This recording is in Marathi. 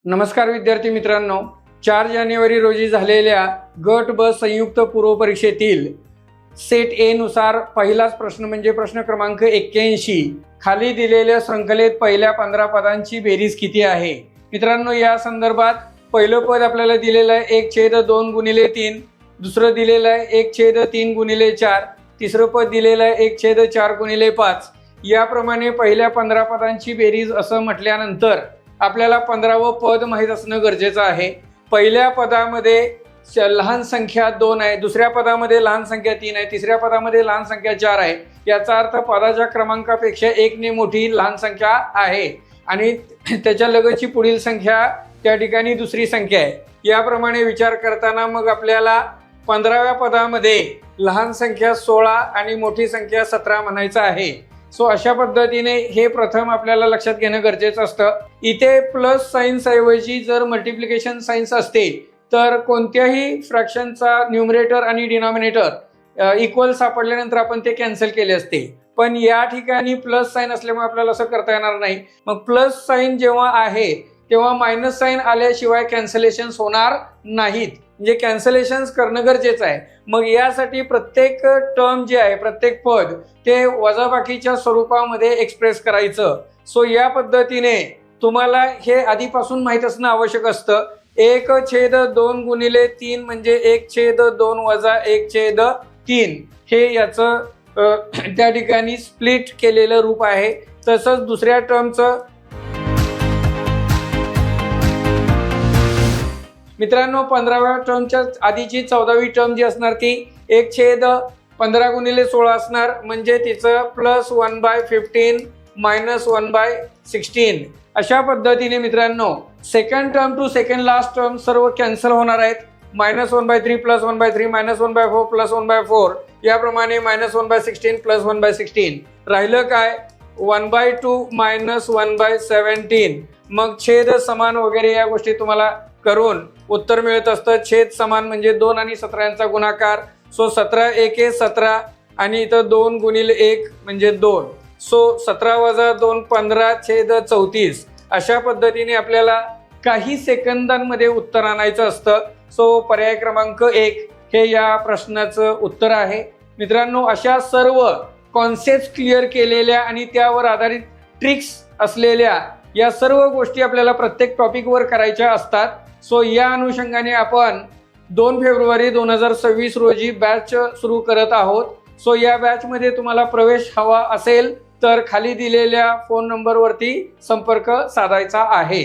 नमस्कार विद्यार्थी मित्रांनो, 4 जानेवारी रोजी झालेल्या गट ब संयुक्त पूर्व परीक्षेतील सेट ए नुसार पहिलाच प्रश्न म्हणजे प्रश्न क्रमांक 81, खाली दिलेल्या शृंखलेत पहिल्या 15 पदांची बेरीज किती आहे। मित्रांनो, या संदर्भात पहिलं पद आपल्याला दिलेलं आहे 1/2 गुणिले 3, दुसरं दिलेलं आहे 1/3 गुणिले 4, तिसरं पद दिलेलं आहे 1/4 गुणिले 5। याप्रमाणे पहिल्या 15 पदांची बेरीज असं म्हटल्यानंतर आपल्याला 15वं पद माहीत असणं गरजेचं आहे। पहिल्या पदामध्ये लहान संख्या 2 आहे, दुसऱ्या पदामध्ये लहान संख्या 3 आहे, तिसऱ्या पदामध्ये लहान संख्या 4 आहे। याचा अर्थ पदाच्या क्रमांकापेक्षा 1 ने मोठी लहान संख्या आहे आणि त्याच्या लगतची पुढील संख्या त्या ठिकाणी दुसरी संख्या आहे। याप्रमाणे विचार करताना मग आपल्याला 15व्या पदामध्ये लहान संख्या 16 आणि मोठी संख्या 17 म्हणायचं आहे। सो अशा पद्धतीने हे प्रथम आपल्याला लक्षात घेणं गरजेचं असतं। इथे प्लस साइन्स ऐवजी जर मल्टिप्लिकेशन साइन्स असते तर कोणत्याही फ्रॅक्शनचा न्यूमरेटर आणि डिनॉमिनेटर इक्वल सापडल्यानंतर आपण ते कॅन्सल केले असते, पण या ठिकाणी प्लस साइन असल्यामुळे आपल्याला असं करता येणार नाही। मग प्लस साइन जेव्हा आहे तेव्हा मायनस साइन आल्याशिवाय कॅन्सलेशन्स होणार नाहीत, म्हणजे कॅन्सलेशन्स करणं गरजेचं आहे। मग यासाठी प्रत्येक टर्म जे आहे, प्रत्येक पद ते वजाबाकीच्या स्वरूपामध्ये एक्सप्रेस करायचं। सो या पद्धतीने तुम्हाला हे आधीपासून माहीत असणं आवश्यक असतं। 1/2 गुणिले 3 म्हणजे 1/2 वजा 1/3 हे याचं त्या ठिकाणी स्प्लिट केलेलं रूप आहे। तसंच दुसऱ्या टर्मचं मित्रांनो 15व्या टर्मच्या आधीची 14वी टर्म जी असणार ती 1/15 गुणिले 16 असणार, म्हणजे तिचं +1/15 -1/16। अशा पद्धतीने मित्रांनो second term to second last term सर्व कॅन्सल होणार आहेत। -1/3 +1/3 -1/4 +1/4 याप्रमाणे -1/16 +1/16 राहिलं काय 1/2 -1/17। मग छेद समान वगैरे या गोष्टी तुम्हाला करून उत्तर मिळत असतं। छेद समान म्हणजे 2 आणि 17 यांचा गुणाकार। सो 17 1 17 आणि इथं 2 गुणिले 1 म्हणजे 2। सो 17 - 2 15/34 अशा पद्धतीने आपल्याला काही सेकंदांमध्ये उत्तर आणायचं असतं। सो पर्याय क्रमांक 1 हे या प्रश्नाचं उत्तर आहे। मित्रांनो, अशा सर्व कॉन्सेप्ट क्लिअर केलेल्या आणि त्यावर आधारित ट्रिक्स असलेल्या या सर्व गोष्टी आपल्याला प्रत्येक टॉपिकवर करायच्या असतात। सो या अनुषंगाने आपण 2 फेब्रुवारी 2026 रोजी बॅच सुरू करत आहोत। सो या बॅचमध्ये तुम्हाला प्रवेश हवा असेल तर खाली दिलेल्या फोन नंबरवरती संपर्क साधायचा आहे।